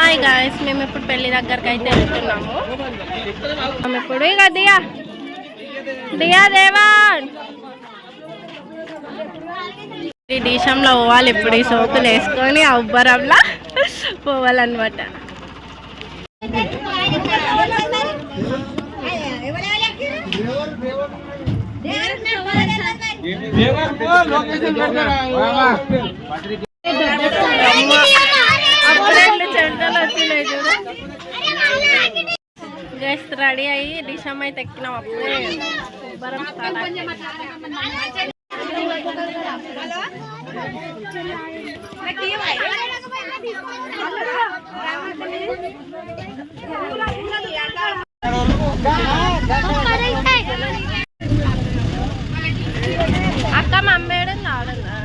Hi guys, మేము ఇప్పుడు పెళ్లి దగ్గరికి అయితే వెళ్తున్నాము. మేము ఇప్పుడు ఇక దియా దియా దేవాన్ ఈ డీషంలో పోవాలి. ఇప్పుడు ఈ సోపులు వేసుకొని ఆ ఉబ్బరంలా పోవాలన్నమాట. చెంటలు వచ్చినాయి చూడు. గెస్ట్ రెడీ అయ్యి డిషమ్ అయితే ఎక్కినాం. అప్పుడే ఉబ్బరం అక్క మమ్మేడు ఆడదా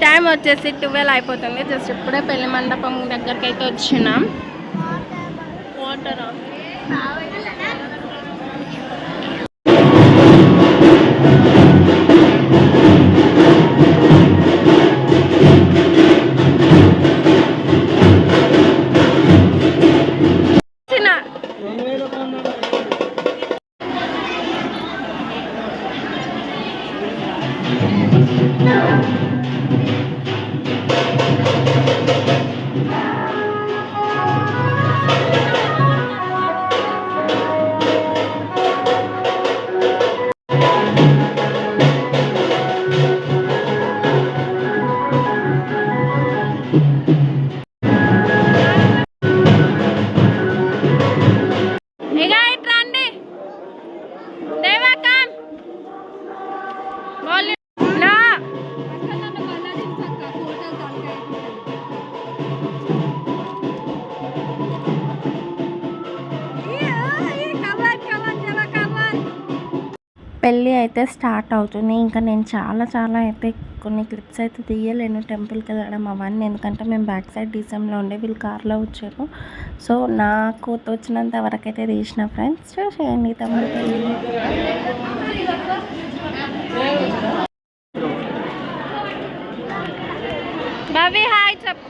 టైం వచ్చేసి 12 అయిపోతుంది. జస్ట్ ఇప్పుడే పెళ్లి మండపం దగ్గరికి అయితే వచ్చినాం. వాటర్ పెళ్ళి అయితే స్టార్ట్ అవుతుంది. ఇంకా నేను చాలా అయితే కొన్ని క్లిప్స్ అయితే తీయలేను టెంపుల్కి వెళ్ళడం అవన్నీ, ఎందుకంటే మేము బ్యాక్ సైడ్ డీసెంలో ఉండే, వీళ్ళు కార్లో వచ్చారు. సో నాకు తోచినంత వరకు అయితే తీసిన. ఫ్రెండ్స్ చూసేయండి తమ్ముడు పెళ్ళి. బాబీ హాయ్ చెప్పు.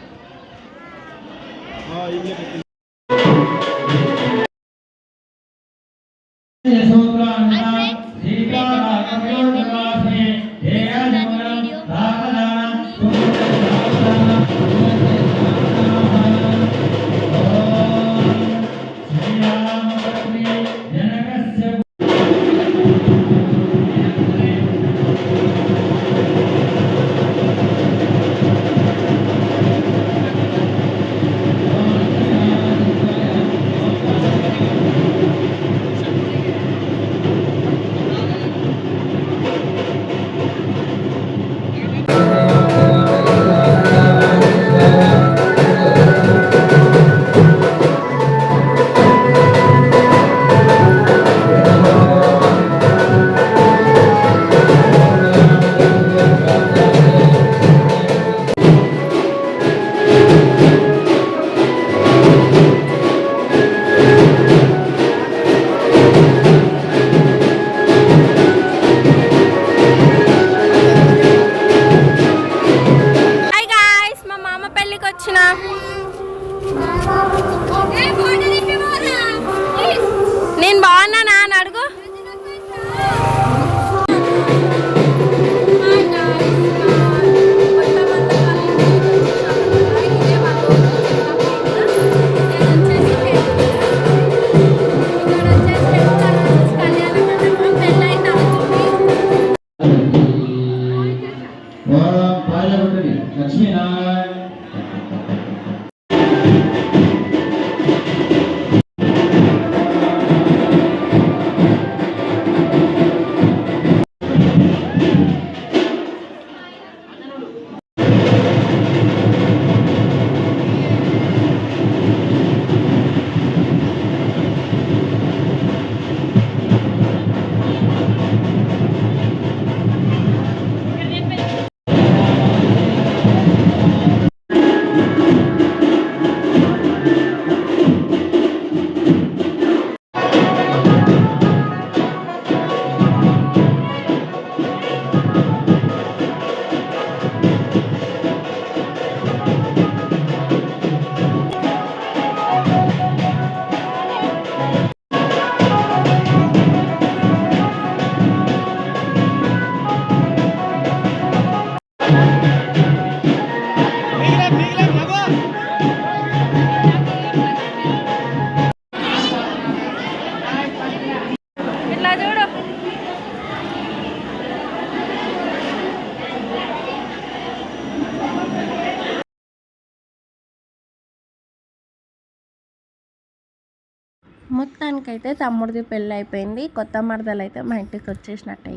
మొత్తానికైతే తమ్ముడిది పెళ్ళి అయిపోయింది. కొత్త మరదలు అయితే మా ఇంటికి వచ్చేసినట్టే.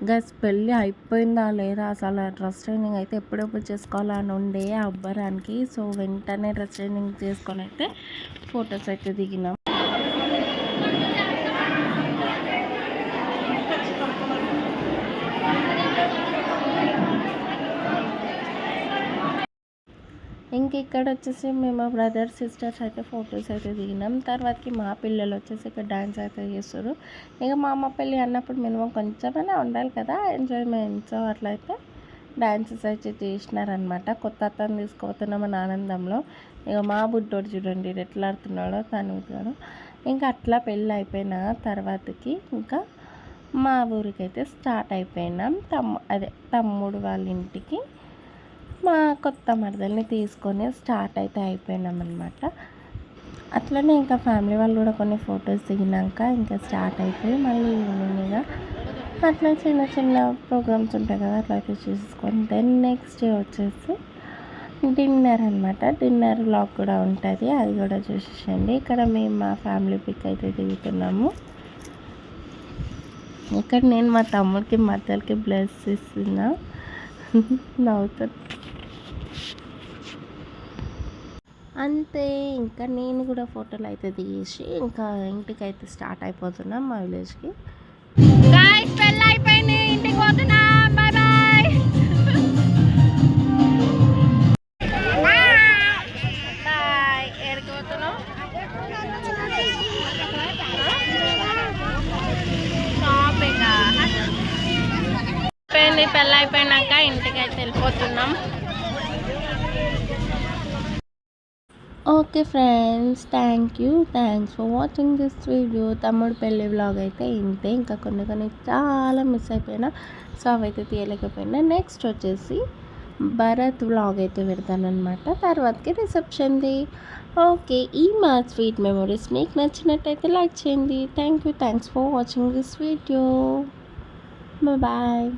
గస్ పెళ్ళి అయిపోయిందా లేదా, అసలు డ్రెస్ ట్రైనింగ్ అయితే ఎప్పుడెప్పుడు చేసుకోవాలని ఉండే ఆ అబ్బరానికి. సో వెంటనే డ్రెస్ ట్రైనింగ్ చేసుకొని అయితే ఫొటోస్ అయితే దిగినాం. ఇంక ఇక్కడ వచ్చేసి మేము బ్రదర్స్ సిస్టర్స్ అయితే ఫొటోస్ అయితే దిగినాం. తర్వాతకి మా పిల్లలు వచ్చేసి ఇక్కడ డ్యాన్స్ అయితే చేస్తారు. ఇక మా అమ్మ పెళ్ళి అన్నప్పుడు మినిమం కొంచెమైనా ఉండాలి కదా ఎంజాయ్మెంట్. సో అట్లయితే డ్యాన్సెస్ అయితే చేసినారనమాట. కొత్త అత్తని తీసుకుపోతున్నామని ఆనందంలో. ఇక మా బుడ్డోడు చూడండి ఎట్లా ఆడుతున్నాడో తను ఇట్లాడు. ఇంకా అట్లా పెళ్ళి అయిపోయిన తర్వాతకి ఇంకా మా ఊరికైతే స్టార్ట్ అయిపోయినాం. తమ్ముడు వాళ్ళ ఇంటికి మా కొత్త మరదల్ని తీసుకొని స్టార్ట్ అయితే అయిపోయినామన్నమాట. అట్లనే ఇంకా ఫ్యామిలీ వాళ్ళు కూడా కొన్ని ఫొటోస్ దిగినాక ఇంకా స్టార్ట్ అయిపోయి మళ్ళీ ఈవినింగ్గా అట్లా చిన్న చిన్న ప్రోగ్రామ్స్ ఉంటాయి కదా, అట్లా అయితే చూసుకొని దెన్ నెక్స్ట్ డే వచ్చేసి డిన్నర్ అనమాట. డిన్నర్ వ్లాగ్ కూడా ఉంటుంది, అది కూడా చూసేయండి. ఇక్కడ మేము మా ఫ్యామిలీ పిక్ అయితే దిగుతున్నాము. ఇక్కడ నేను మా తమ్ముడికి మద్దలకి బ్లెస్ ఇస్తున్నా, నవ్వుతాను అంతే. ఇంకా నేను కూడా ఫోటోలు అయితే దిగేసి ఇంకా ఇంటికి అయితే స్టార్ట్ అయిపోతున్నాం మా విలేజ్కి. పెళ్ళి అయిపోయింది, ఇంటికి పోతున్నాం. Bye bye. ఎక్కడికి పోతున్నాం? పెళ్ళి అయిపోయినాక ఇంటికి అయితే వెళ్ళిపోతున్నాం. Okay friends, thanks for watching this video. తమ్ముడు పెళ్ళి వ్లాగ్ అయితే ఇంతే. ఇంకా కొన్ని చాలా మిస్ అయిపోయినా, సో అవైతే తీయలేకపోయినా. నెక్స్ట్ వచ్చేసి భరత్ వ్లాగ్ అయితే పెడతానమాట. తర్వాతకి రిసెప్షన్ది. ఓకే, ఈ మా స్వీట్ మెమరీస్ మీకు నచ్చినట్టయితే లైక్ చేయండి. Thanks for watching this video. Bye.